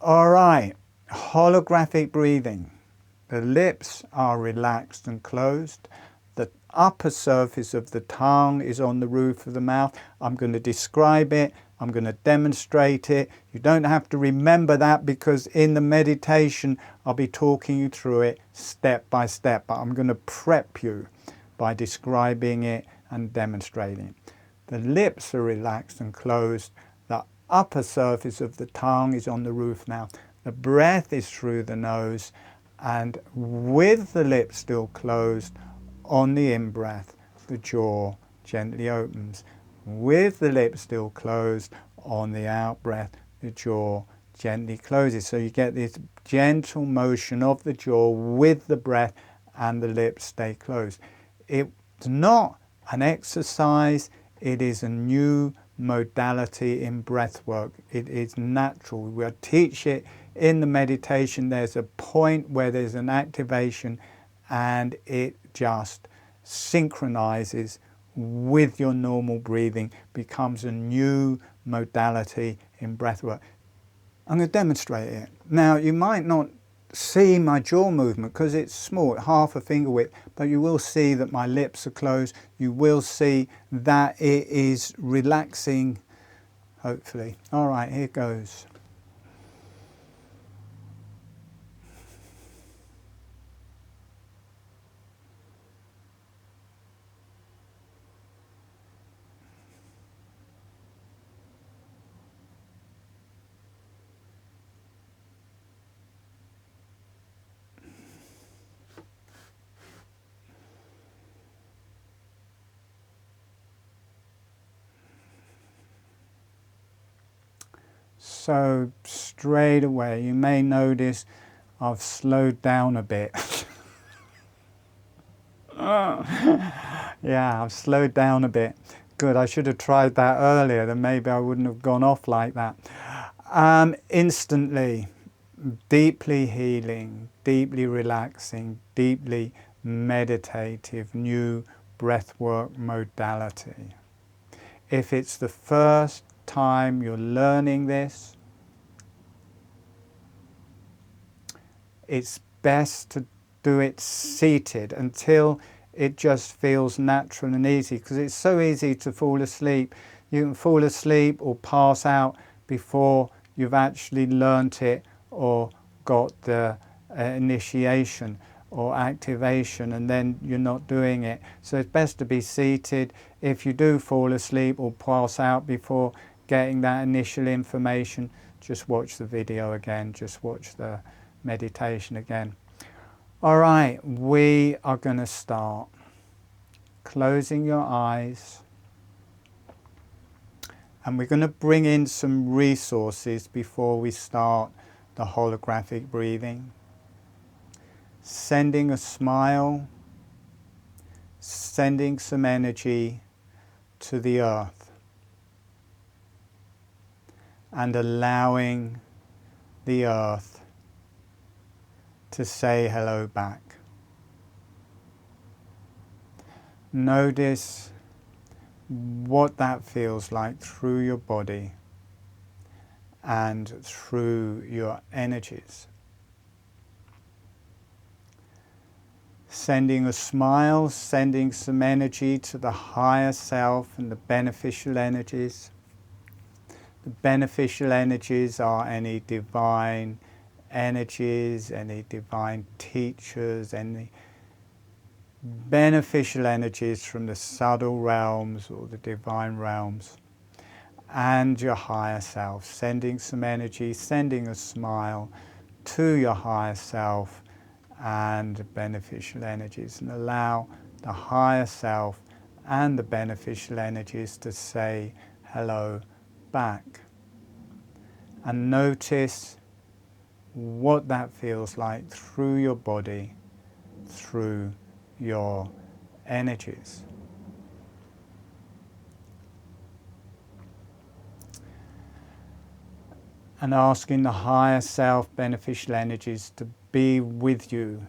All right, holographic breathing. The lips are relaxed and closed. The upper surface of the tongue is on the roof of the mouth. I'm going to describe it. I'm going to demonstrate it. You don't have to remember that because in the meditation I'll be talking you through it step by step. But I'm going to prep you by describing it and demonstrating. The lips are relaxed and closed. The upper surface of the tongue is on the roof now. The breath is through the nose, and with the lips still closed, on the in-breath, the jaw gently opens. With the lips still closed, on the out-breath, the jaw gently closes. So you get this gentle motion of the jaw with the breath, and the lips stay closed. It's not an exercise, it is a new modality in breath work. It is natural. We'll teach it in the meditation. There's a point where there's an activation and it just synchronizes with your normal breathing, becomes a new modality in breath work. I'm going to demonstrate it. Now, you might not see my jaw movement because it's small, half a finger width, but you will see that my lips are closed. You will see that it is relaxing, hopefully. All right, here goes. So straight away, you may notice I've slowed down a bit. Yeah, I've slowed down a bit. Good, I should have tried that earlier, then maybe I wouldn't have gone off like that. Instantly, deeply healing, deeply relaxing, deeply meditative, new breathwork modality. If it's the first time you're learning this, it's best to do it seated until it just feels natural and easy, because it's so easy to fall asleep. You can fall asleep or pass out before you've actually learnt it or got the initiation or activation, and then you're not doing it. So it's best to be seated. If you do fall asleep or pass out before getting that initial information, just watch the video again, just watch the meditation again. All right, we are going to start. Closing your eyes, and we're going to bring in some resources before we start the holographic breathing. Sending a smile, sending some energy to the earth, and allowing the earth to say hello back. Notice what that feels like through your body and through your energies. Sending a smile, sending some energy to the higher self and the beneficial energies. The beneficial energies are any divine energies, any divine teachers, any beneficial energies from the subtle realms or the divine realms, and your higher self. Sending some energy, sending a smile to your higher self and beneficial energies, and allow the higher self and the beneficial energies to say hello back. And notice what that feels like through your body, through your energies. And asking the higher self beneficial energies to be with you,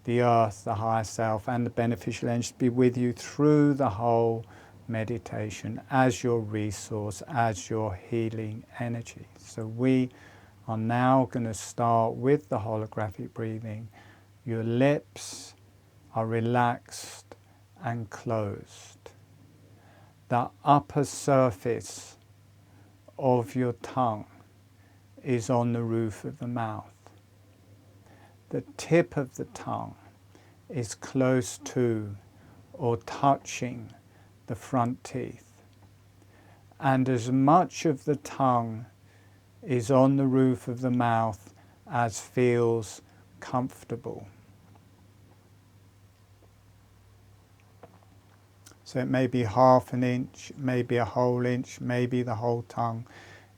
the earth, the higher self, and the beneficial energies to be with you through the whole meditation as your resource, as your healing energy. So we are now going to start with the holographic breathing. Your lips are relaxed and closed. The upper surface of your tongue is on the roof of the mouth. The tip of the tongue is close to or touching the front teeth. And as much of the tongue is on the roof of the mouth as feels comfortable. So it may be half an inch, maybe a whole inch, maybe the whole tongue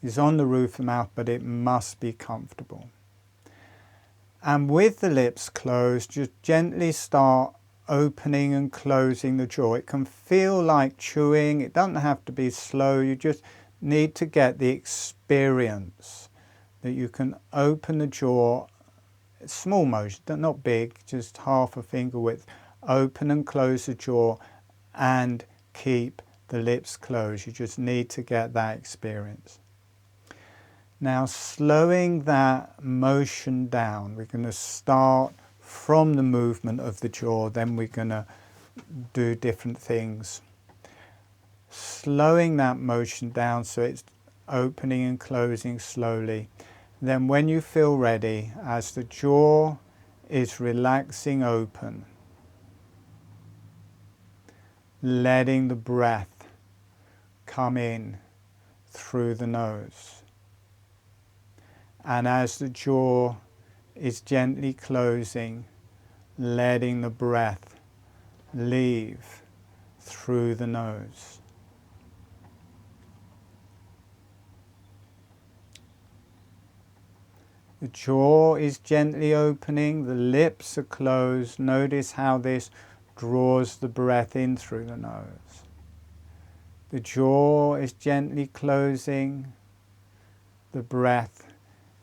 is on the roof of the mouth, but it must be comfortable. And with the lips closed, just gently start opening and closing the jaw. It can feel like chewing. It doesn't have to be slow. You just need to get the experience that you can open the jaw, small motion, not big, just half a finger width, open and close the jaw and keep the lips closed. You just need to get that experience. Now, slowing that motion down, we're going to start from the movement of the jaw, then we're going to do different things. Slowing that motion down so it's opening and closing slowly. Then when you feel ready, as the jaw is relaxing open, letting the breath come in through the nose. And as the jaw is gently closing, letting the breath leave through the nose. The jaw is gently opening, the lips are closed. Notice how this draws the breath in through the nose. The jaw is gently closing, the breath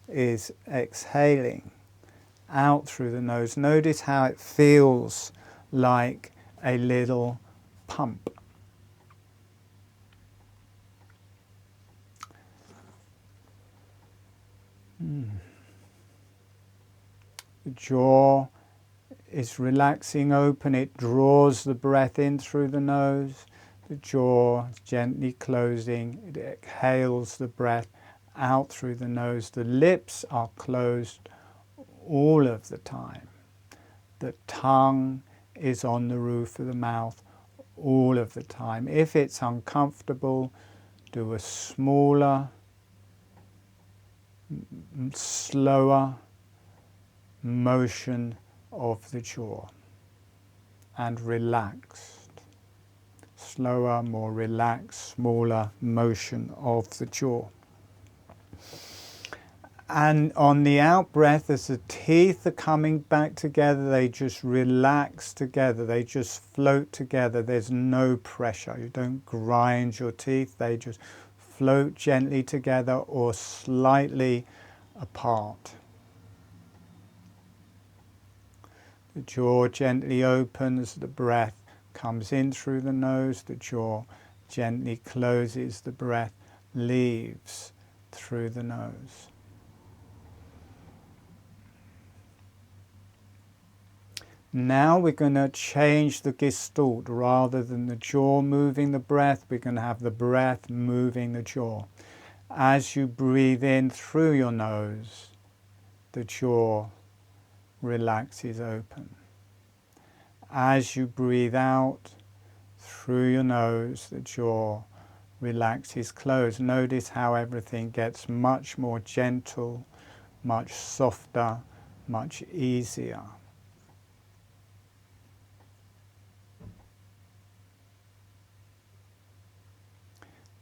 is exhaling out through the nose. Notice how it feels like a little pump. The jaw is relaxing open. It draws the breath in through the nose. The jaw is gently closing. It exhales the breath out through the nose. The lips are closed all of the time. The tongue is on the roof of the mouth all of the time. If it's uncomfortable, do a smaller, slower motion of the jaw and relaxed. Slower, more relaxed, smaller motion of the jaw. And on the out breath, as the teeth are coming back together, they just relax together. They just float together. There's no pressure. You don't grind your teeth. They just float gently together or slightly apart. The jaw gently opens. The breath comes in through the nose. The jaw gently closes. The breath leaves through the nose. Now we're going to change the gestalt. Rather than the jaw moving the breath, we're going to have the breath moving the jaw. As you breathe in through your nose, the jaw relaxes open. As you breathe out through your nose, the jaw relaxes closed. Notice how everything gets much more gentle, much softer, much easier.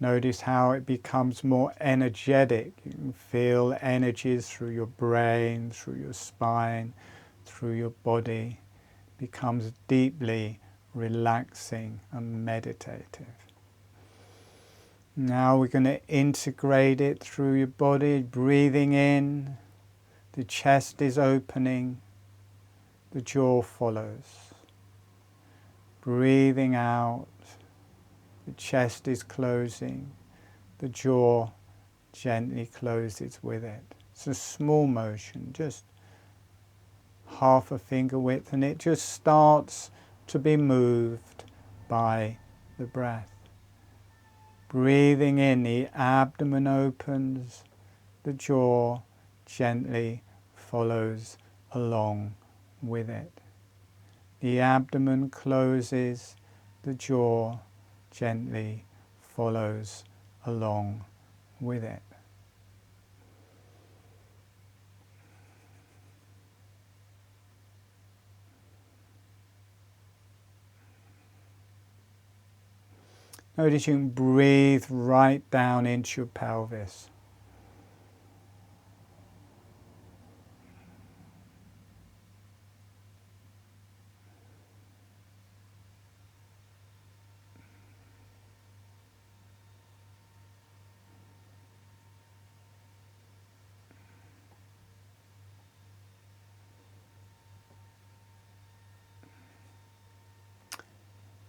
Notice how it becomes more energetic. You can feel energies through your brain, through your spine, through your body. It becomes deeply relaxing and meditative. Now we're going to integrate it through your body. Breathing in, the chest is opening, the jaw follows. Breathing out, the chest is closing, the jaw gently closes with it. It's a small motion, just half a finger width, and it just starts to be moved by the breath. Breathing in, the abdomen opens, the jaw gently follows along with it. The abdomen closes, the jaw gently follows along with it. Notice you can breathe right down into your pelvis.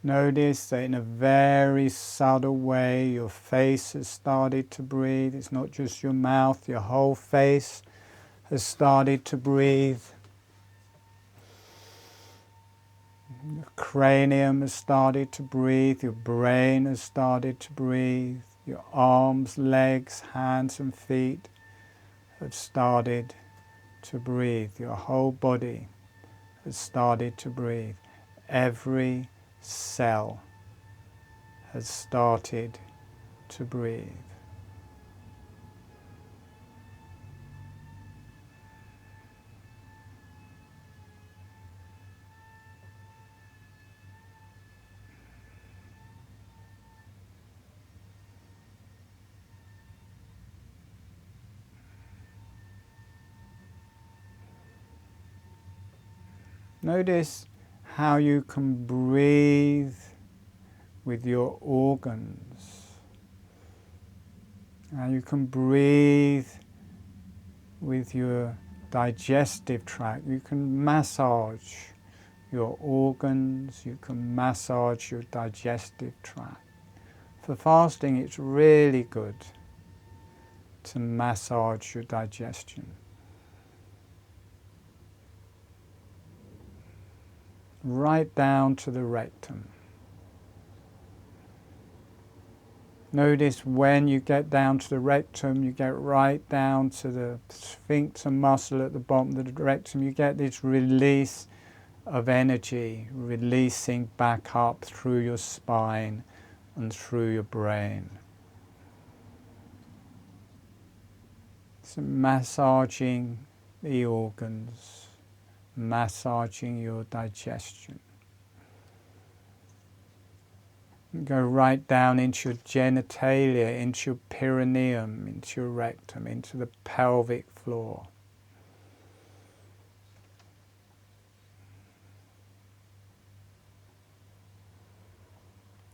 Notice that in a very subtle way your face has started to breathe. It's not just your mouth, your whole face has started to breathe. Your cranium has started to breathe, your brain has started to breathe, your arms, legs, hands and feet have started to breathe. Your whole body has started to breathe. Every cell has started to breathe. Notice how you can breathe with your organs. How you can breathe with your digestive tract. You can massage your organs, you can massage your digestive tract. For fasting, it's really good to massage your digestion. Right down to the rectum. Notice when you get down to the rectum, you get right down to the sphincter muscle at the bottom of the rectum. You get this release of energy, releasing back up through your spine and through your brain. So massaging the organs, massaging your digestion. Go right down into your genitalia, into your perineum, into your rectum, into the pelvic floor.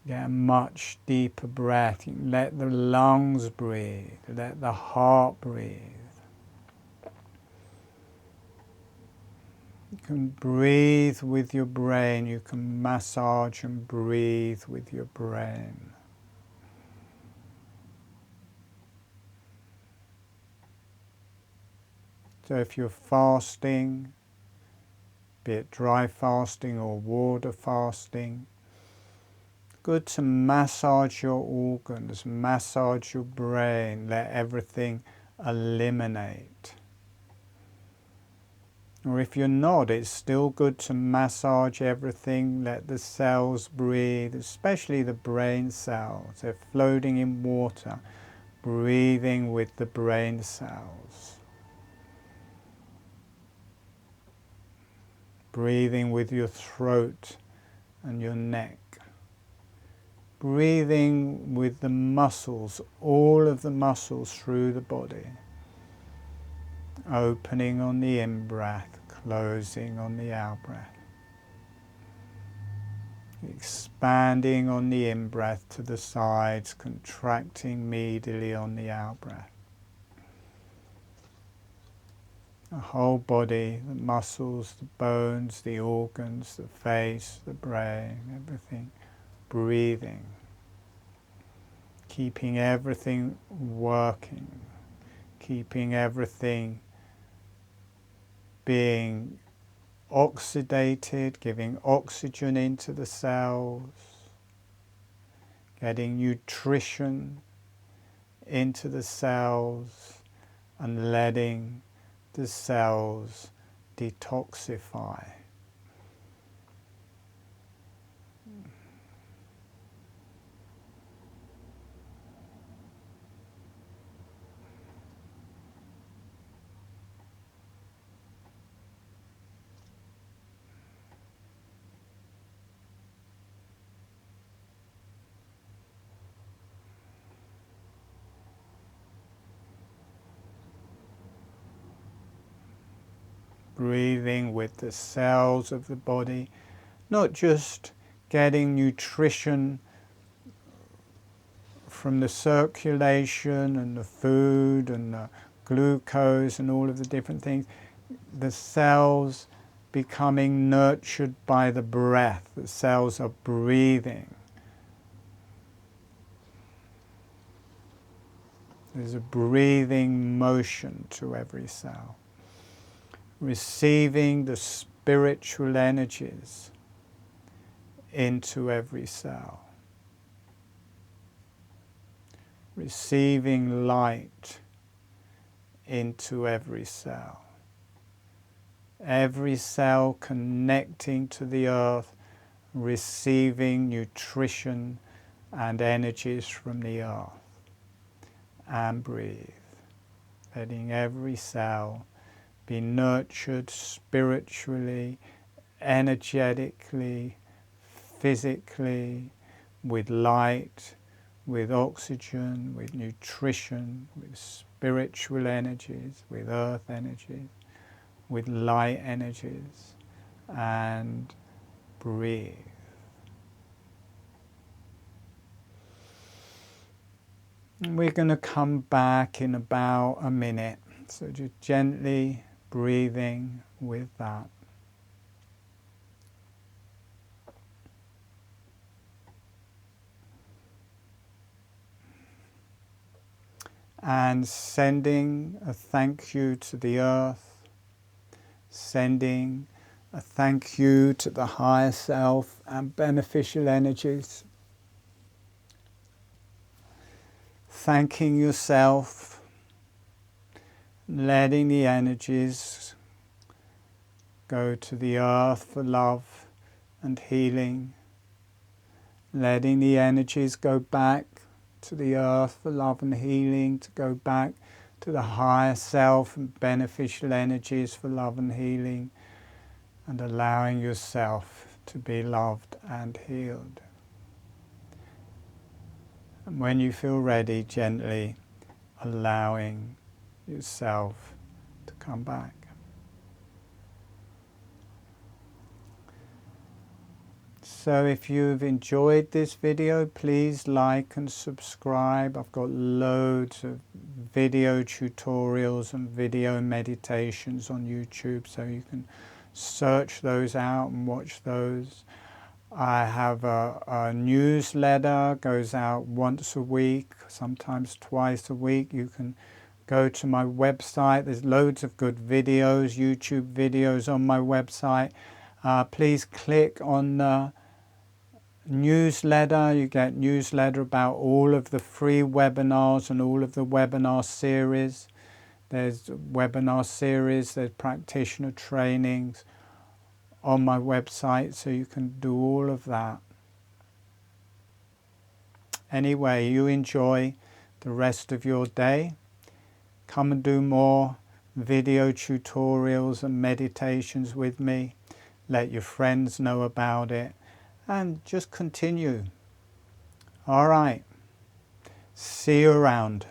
Get a much deeper breath. You can let the lungs breathe, let the heart breathe. You can breathe with your brain, you can massage and breathe with your brain. So if you're fasting, be it dry fasting or water fasting, good to massage your organs, massage your brain, let everything eliminate. Or if you're not, it's still good to massage everything, let the cells breathe, especially the brain cells. They're floating in water, breathing with the brain cells. Breathing with your throat and your neck. Breathing with the muscles, all of the muscles through the body. Opening on the in-breath, closing on the out-breath. Expanding on the in-breath to the sides, contracting medially on the out-breath. The whole body, the muscles, the bones, the organs, the face, the brain, everything. Breathing. Keeping everything working. keeping everything being oxidated, giving oxygen into the cells, getting nutrition into the cells, and letting the cells detoxify. Breathing with the cells of the body, not just getting nutrition from the circulation and the food and the glucose and all of the different things, the cells becoming nurtured by the breath. The cells are breathing. There's a breathing motion to every cell, receiving the spiritual energies into every cell, receiving light into every cell connecting to the earth, receiving nutrition and energies from the earth. And breathe, letting every cell be nurtured spiritually, energetically, physically, with light, with oxygen, with nutrition, with spiritual energies, with earth energies, with light energies, and breathe. And we're going to come back in about a minute, so just gently breathing with that. And sending a thank you to the earth, sending a thank you to the higher self and beneficial energies. Thanking yourself, letting the energies go to the earth for love and healing, letting the energies go back to the earth for love and healing, to go back to the higher self and beneficial energies for love and healing, and allowing yourself to be loved and healed. And when you feel ready, gently allowing yourself to come back. So if you've enjoyed this video, please like and subscribe. I've got loads of video tutorials and video meditations on YouTube, so you can search those out and watch those. I have a newsletter, goes out once a week, sometimes twice a week. You can go to my website. There's loads of good videos, YouTube videos on my website. Please click on the newsletter. You get newsletter about all of the free webinars and all of the webinar series. There's webinar series, there's practitioner trainings on my website, so you can do all of that. Anyway, you enjoy the rest of your day. Come and do more video tutorials and meditations with me. Let your friends know about it, and just continue. All right. See you around.